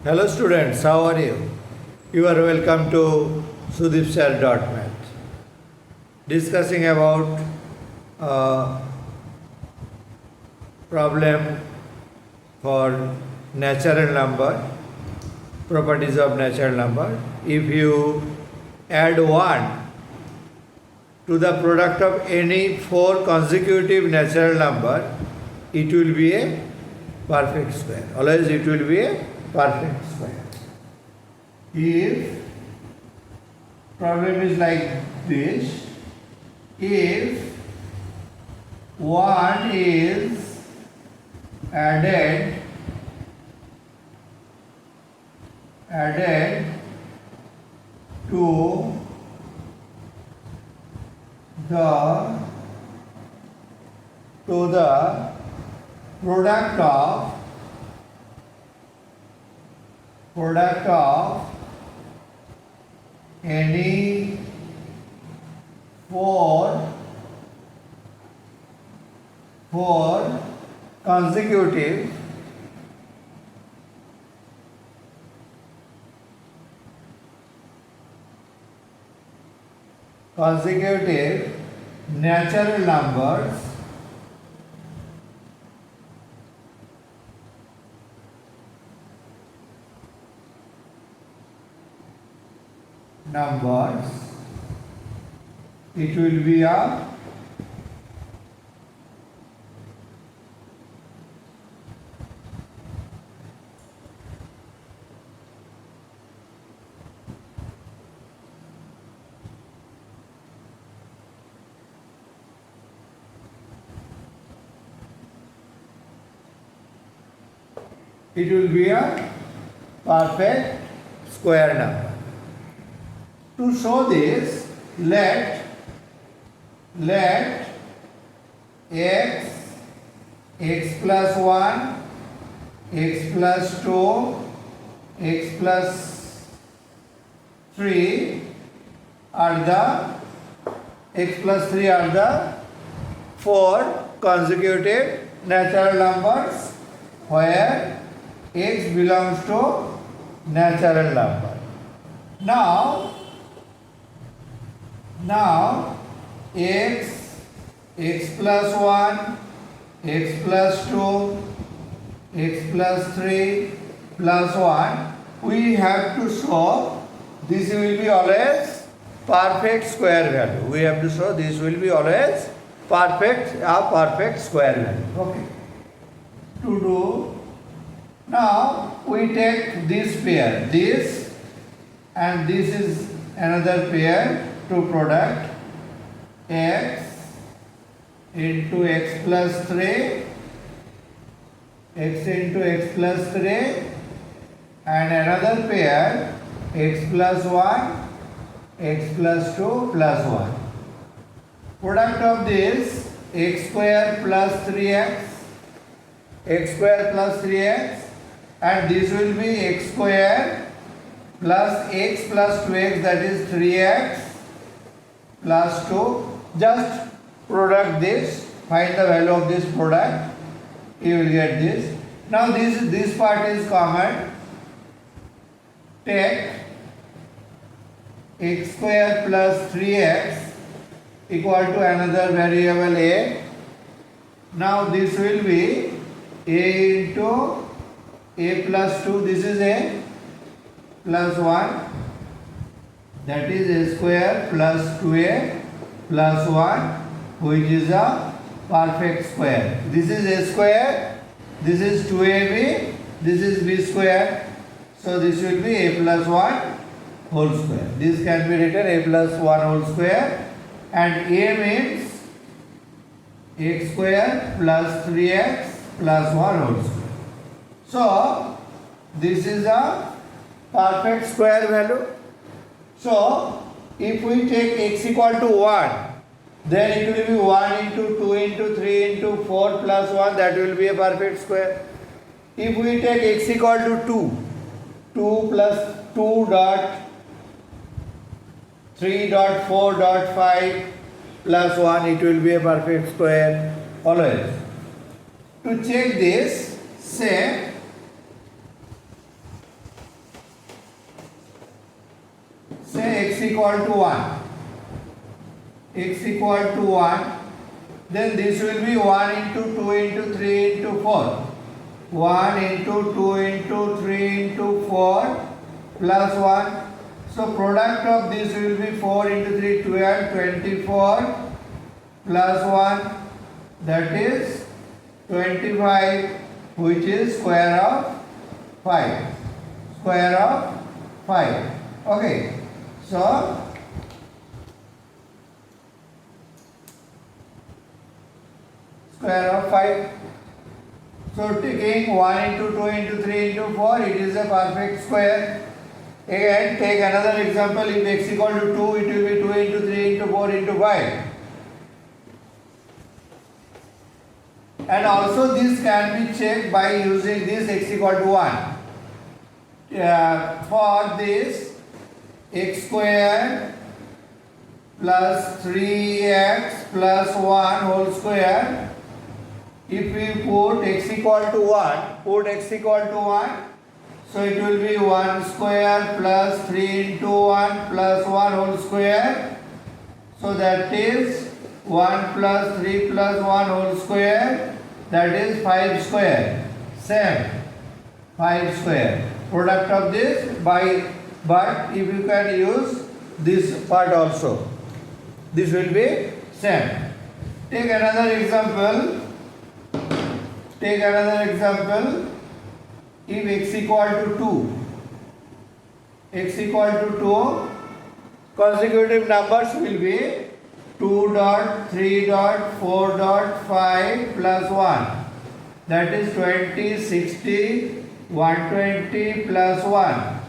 Hello students, how are you? You are welcome to sudipsir.math. Discussing about problem for natural number, properties of natural number. If you add 1 to the product of any 4 consecutive natural number, it will be a perfect square. Always it will be a perfect square. If problem is like this, if 1 is added to the product of any 4 consecutive natural numbers, it will be a perfect square number. To show this, let x plus 1, x plus 2, x plus 3 are the 4 consecutive natural numbers where x belongs to natural number. Now x plus 1, x plus 2, x plus 3 plus 1, we have to show this will be always perfect square value. We have to show this will be always perfect square value. Okay. To do, now we take this pair, this and this is another pair to product x into x plus 3, x into x plus 3 and another pair x plus 1, x plus 2 plus 1. Product of this x square plus 3x, x square plus 3x and this will be x square plus x plus 2x, that is 3x plus 2. Just product this, find the value of this product, you will get this. Now this part is common. Take x square plus 3x equal to another variable a. Now this will be a into a plus 2, this is a plus 1, that is a square plus 2a plus 1, which is a perfect square. This is a square, this is 2ab, this is b square, so this will be a plus 1 whole square. This can be written a plus 1 whole square and a means x square plus 3x plus 1 whole square. So this is a perfect square value. So if we take x equal to 1, then it will be 1 into 2 into 3 into 4 plus 1, that will be a perfect square. If we take x equal to 2 plus 2 dot 3 dot 4 dot 5 plus 1, it will be a perfect square always. To check this, say equal to 1. X equal to 1. Then this will be 1 into 2 into 3 into 4. 1 into 2 into 3 into 4 plus 1. So product of this will be 4 into 3, 12, 24 plus 1, that is 25, which is square of 5. Square of 5. Okay. So square of 5. So taking 1 into 2 into 3 into 4, it is a perfect square. Again, take another example. If x equal to 2, it will be 2 into 3 into 4 into 5. And also this can be checked by using this x equal to 1. For this, x square plus 3x plus 1 whole square, if we put x equal to 1, so it will be 1 square plus 3 into 1 plus 1 whole square. So that is 1 plus 3 plus 1 whole square, that is 5 square. Same, 5 square. Product of this but if you can use this part also, this will be same. Take another example. If x equal to 2, consecutive numbers will be 2 dot, 3 dot, 4 dot, 5 plus 1. That is 20, 60, 120 plus 1.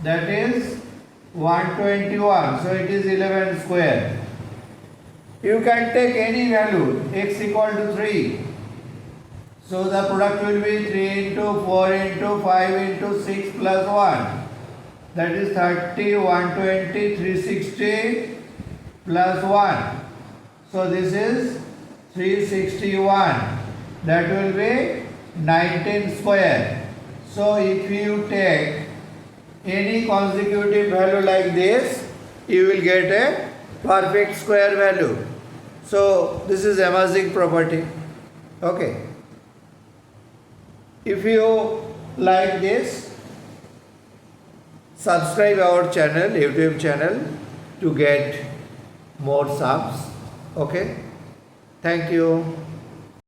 That is 121. So it is 11 square. You can take any value, x equal to 3. So the product will be 3 into 4 into 5 into 6 plus 1. That is 30, 120, 360 plus 1. So this is 361. That will be 19 square. So if you take any consecutive value like this, you will get a perfect square value. So this is Amazic property. Okay. If you like this, subscribe our channel, YouTube channel, to get more subs. Okay. Thank you.